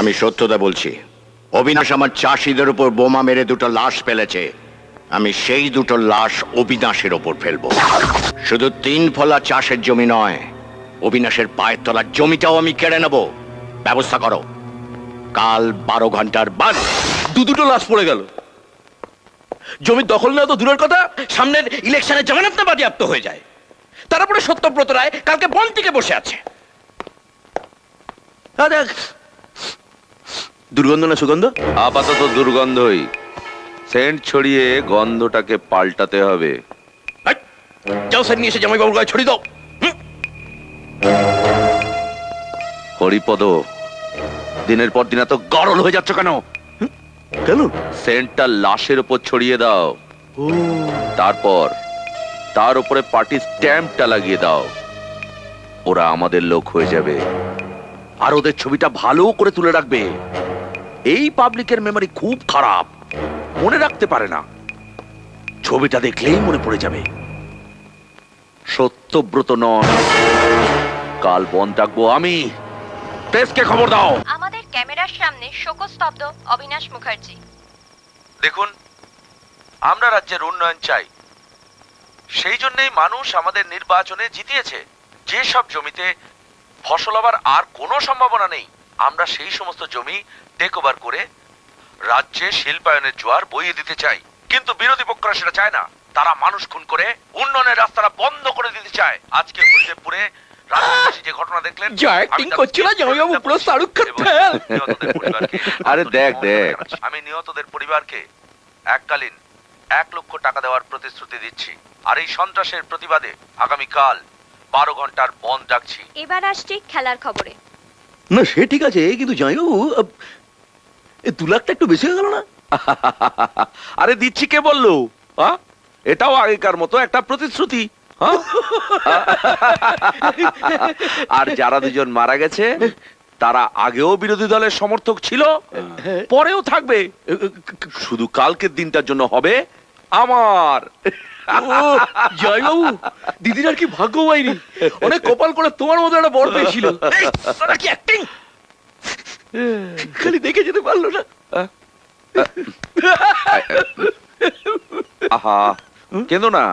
আমি সত্যতা বলছি, অবিনাশ আমার চাষিদের উপর বোমা মেরে দুটো লাশ ফেলেছে। আমি সেই দুটো লাশ অবিনাশের ওপর ফেলবো। শুধু 3 ফলা চাষের জমি নয়, অবিনাশের পায়ের তলার জমিটাও আমি কেড়ে নেব। ব্যবস্থা করো। কাল 12 ঘন্টার বাদ দুটো লাশ পড়ে গেল। জমির দখল নেওয়া তো দূরের কথা, সামনের ইলেকশনে জামানত না বাজেয়াপ্ত হয়ে যায়। তারপরে সত্যব্রত রায় কালকে বন থেকে বসে আছে। দুর্গন্ধ না সুগন্ধ? আপাতত দুর্গন্ধই। সেন্ট ছড়িয়ে গন্ধটাকে পাল্টাতে হবে। যাও স্যার, নিয়ে এসে জামাইবাবুর গায়ে ছড়িয়ে দাও। হরিপদ, দিনের পর দিন এত গরল হয়ে যাচ্ছ কেন? কেন? সেন্টটা লাশের উপর ছড়িয়ে দাও। তারপর তার উপরে পার্টি স্ট্যাম্পটা লাগিয়ে দাও। ওরা আমাদের লোক হয়ে যাবে, আর ওদের ছবিটা ভালো করে তুলে রাখবে। এই পাবলিকের মেমরি খুব খারাপ, মনে রাখতে পারে না। ছবিটা দেখলেই মনে পড়ে যাবে। সত্যব্রত নয়, কাল বন ডাকবো আমি। প্রেসকে খবর দাও। আমাদের ক্যামেরার সামনে শোকস্তব্ধ অবিনাশ মুখার্জি। দেখুন, আমরা রাজ্যের উন্নয়ন চাই, সেই জন্যই মানুষ আমাদের নির্বাচনে জিতিয়েছে। যে সব জমিতে ফসল হবার আর কোনো সম্ভাবনা নেই, আমরা সেই সমস্ত জমি টেক ওভার করে রাজ্যে শিল্পায়নের জোয়ার বইয়ে দিতে চাই। কিন্তু বিরোধী পক্ষরা সেটা চায় না। তারা মানুষ খুন করে উন্নয়নের রাস্তাটা বন্ধ করে দিতে চায়। আজকে হরিদেবপুরে যে ঘটনা দেখলেন, আরে দেখ দেখ, আমি নিহতদের পরিবারকে এককালীন 1 লক্ষ টাকা দেওয়ার প্রতিশ্রুতি দিচ্ছি। আর এই সন্ত্রাসের প্রতিবাদে আগামীকাল 12 ঘন্টার বন্ধ ডাকছি। এবার আসছি খেলার খবরে। না সে ঠিক আছে, কিন্তু জামাইবাবু 2 লাখটা একটু বেশি হয়ে গেল না? আরে দিচ্ছি কে বললো? এটাও আগেকার মতো একটা প্রতিশ্রুতি। আর যারা দুজন মারা গেছে তারা আগেও বিরোধী দলের সমর্থক ছিল, পরেও থাকবে। শুধু কালকের দিনটার জন্য হবে আমার। জয়বাবু, দিদির আর কি ভাগ্য হয়নি, অনেক কপাল করে তোমার মতো একটা বর পেয়েছিল। কি অ্যাক্টিং, খালি দেখে যেতে পারলো না। আহা, কেন না?